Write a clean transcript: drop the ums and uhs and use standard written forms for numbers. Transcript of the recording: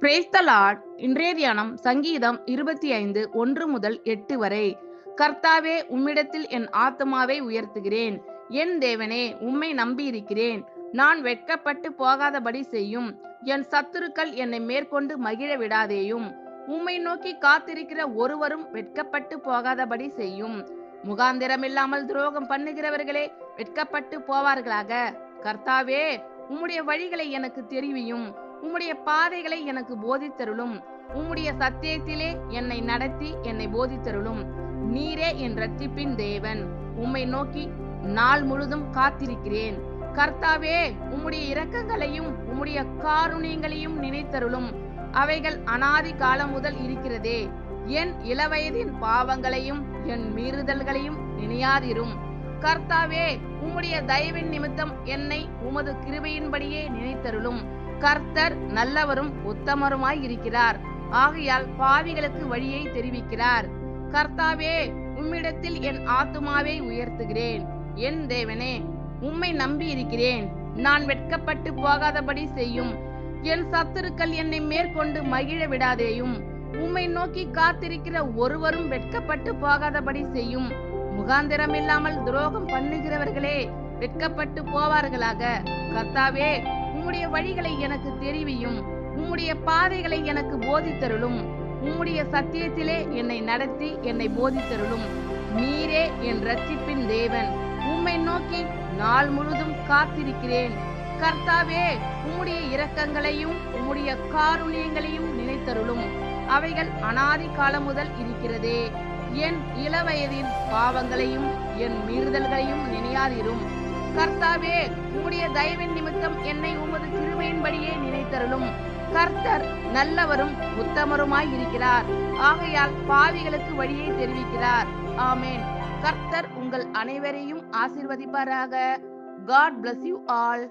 Brace த Lord. இன்றைய தியானம் சங்கீதம் 25 1 முதல் 8 வரை. கர்த்தாவே, உம்மிடத்தில் என் ஆத்துமாவை உயர்த்துகிறேன். என் தேவனே, உம்மை நம்பியிருக்கிறேன். நான் வெட்கப்பட்டு போகாதபடி செய்யும். என் சத்துருக்கள் என்னை மேற்கொண்டு மகிழ விடாதேயும். உம்மை நோக்கி காத்திருக்கிற ஒருவரும் வெட்கப்பட்டு போகாதபடி செய்யும். முகாந்திரமில்லாமல் துரோகம் பண்ணுகிறவர்களே வெட்கப்பட்டு போவார்களாக. கர்த்தாவே, உம்முடைய வழிகளை எனக்கு தெரிவியும். உம்முடைய பாதைகளை எனக்கு போதித்தருளும். உம்முடைய சத்தியத்திலே என்னை நடத்தி என்னை போதித்தருளும். நீரே என் இரட்சிப்பின் தேவன். உம்மை நோக்கி நாள் முழுதும் காத்திருக்கிறேன். கர்த்தாவே, உம்முடைய இரக்கங்களையும் உம்முடைய காருண்யங்களையும் நினைத்தருளும். அவைகள் அனாதி காலம் முதல் இருக்கிறதே. என் இளவயதின் பாவங்களையும் என் மீறுதல்களையும் நினையாதிரும். கர்த்தாவே, உம்முடைய தயவின் நிமித்தம் என்னை உமது கிருபையின்படியே நினைத்தருளும். கர்த்தர் நல்லவரும் உத்தமருமாய் இருக்கிறார். ஆகையால் பாவிகளுக்கு வழியை தெரிவிக்கிறார். கர்த்தாவே, உம்மிடத்தில் என் ஆத்துமாவை உயர்த்துகிறேன். என் தேவனே, உம்மை நம்பி இருக்கிறேன். நான் வெட்கப்பட்டு போகாதபடி செய்யும். என் சத்துருக்கள் என்னை மேற்கொண்டு மகிழ விடாதேயும். உம்மை நோக்கி காத்திருக்கிற ஒருவரும் வெட்கப்பட்டு போகாதபடி செய்யும். முகாந்திரமில்லாமல் துரோகம் பண்ணுகிறவர்களே வெட்கப்பட்டு போவார்களாக. கர்த்தாவே, உம்முடைய வழிகளை எனக்கு தெரிவியும். உம்முடைய பாதைகளை எனக்கு போதித்தருளும். உம்முடைய சத்தியத்திலே என்னை நடத்தி என்னை போதித்தருளும். நீரே என் இரட்சிப்பின் தேவன். உம்மை நோக்கி நாள் முழுதும் காத்திருக்கிறேன். கர்த்தாவே, உம்முடைய இரக்கங்களையும் உம்முடைய காருண்யங்களையும் நினைத்தருளும். அவைகள் அனாதி காலம் முதல் இருக்கிறதே. என் இளவயதின் பாவங்களையும் என் மீறுதல்களையும் நினையாதிரும். கர்த்தாவே, உம்முடைய தயவின் நிமித்தம் என்னை உமது கிருபையின்படியே நினைத்தருளும். கர்த்தர் நல்லவரும் உத்தமருமாய் இருக்கிறார். ஆகையால் பாவிகளுக்கு வழியை தெரிவிக்கிறார். ஆமேன். கர்த்தர் உங்கள் அனைவரையும் ஆசீர்வதிப்பாராக. God bless you all.